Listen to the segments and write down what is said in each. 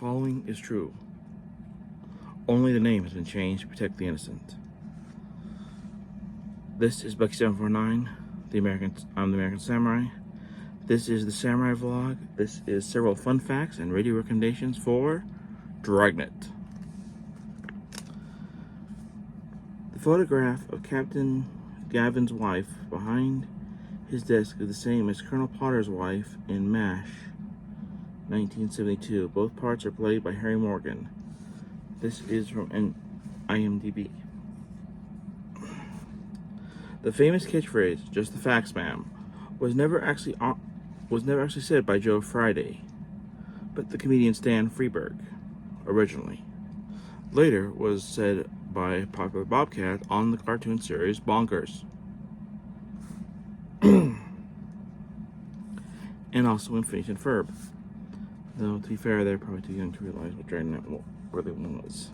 Following is true. Only the name has been changed to protect the innocent. This is Bucky749, I'm the American Samurai. This is the Samurai Vlog. This is several fun facts and radio recommendations for Dragnet. The photograph of Captain Gavin's wife behind his desk is the same as Colonel Potter's wife in MASH 1972. Both parts are played by Harry Morgan. This is from IMDb. The famous catchphrase, "Just the facts, ma'am," was never actually said by Joe Friday, but the comedian Stan Freberg originally. Later was said by popular Bobcat on the cartoon series Bonkers. And also in Phineas and Ferb. Though, to be fair, they're probably too young to realize what Dragnet really was.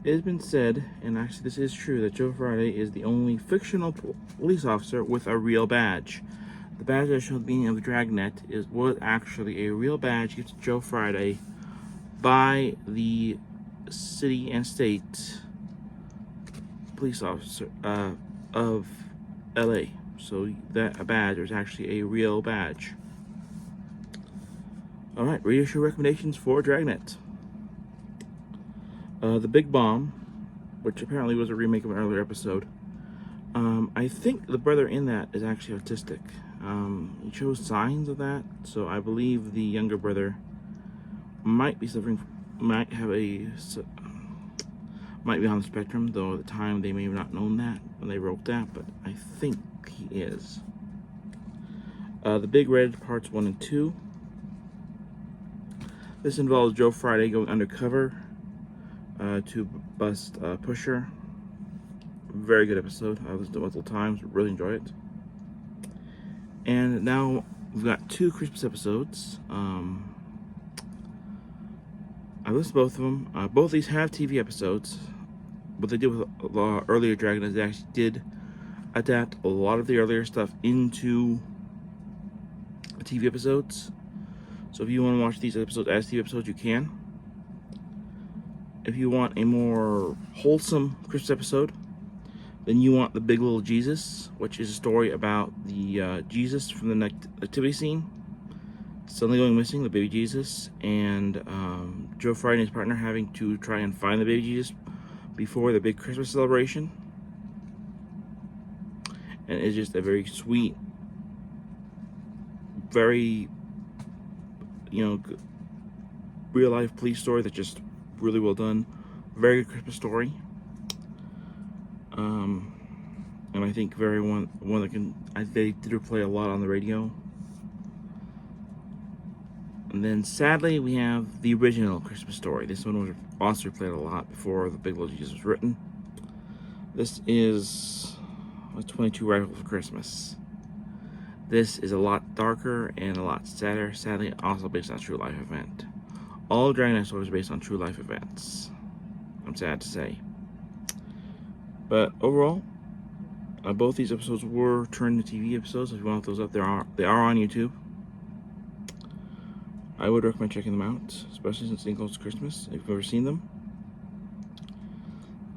It has been said, and actually this is true, that Joe Friday is the only fictional police officer with a real badge. The badge that showed the beginning of the Dragnet was actually a real badge given to Joe Friday by the city and state police officer of LA. So that a badge was actually a real badge. Alright, radio show recommendations for Dragnet. The Big Bomb, which apparently was a remake of an earlier episode. I think the brother in that is actually autistic. He shows signs of that, so I believe the younger brother might be might be on the spectrum, though at the time they may have not known that when they wrote that, but I think he is. The Big Red Parts 1 and 2. This involves Joe Friday going undercover to bust Pusher. Very good episode. I listened to it multiple times. Really enjoy it. And now we've got 2 Christmas episodes. I listened to both of them. Both of these have TV episodes. What they did with earlier Dragon is they actually did adapt a lot of the earlier stuff into TV episodes. So if you want to watch these episodes as TV episodes, you can. If you want a more wholesome Christmas episode, then you want The Big Little Jesus, which is a story about the Jesus from the nativity scene suddenly going missing, the baby Jesus, and Joe Friday and his partner having to try and find the baby Jesus before the big Christmas celebration. And it's just a very sweet, very, real life police story that's just really well done. Very good Christmas story. And I think one that they did play a lot on the radio. And then sadly we have the original Christmas story. This one was also played a lot before The Big Little Jesus was written. This is 22 Rifles for Christmas. This is a lot darker and a lot sadder. Sadly, also based on a true life event. All Dragnet stories are based on true life events. I'm sad to say. But overall, both these episodes were turned into TV episodes. If you want those up, they are on YouTube. I would recommend checking them out, especially since it's close to Christmas. If you've ever seen them,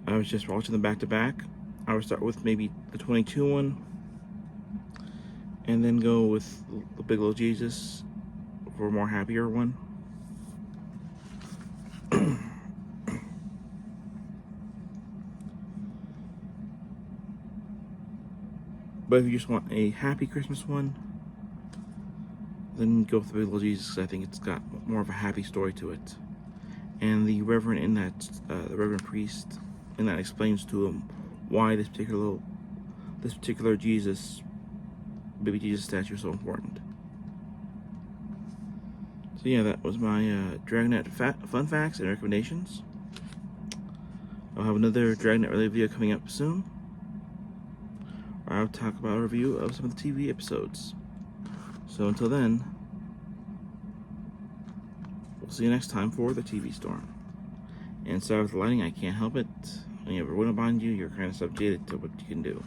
I was just watching them back to back. I would start with maybe the 22 one, and then go with The Big Little Jesus for a more happier one. But if you just want a happy Christmas one, then go with The Big Little Jesus, because I think it's got more of a happy story to it. And the Reverend in that, the Reverend Priest in that explains to him why this particular Jesus, baby Jesus statue is so important. So yeah, that was my Dragnet fun facts and recommendations. I'll have another Dragnet related video coming up soon, where I'll talk about a review of some of the TV episodes. So until then, we'll see you next time for the TV Storm. And sorry with the lighting, I can't help it. When you have a window behind you, you're kind of subjected to what you can do.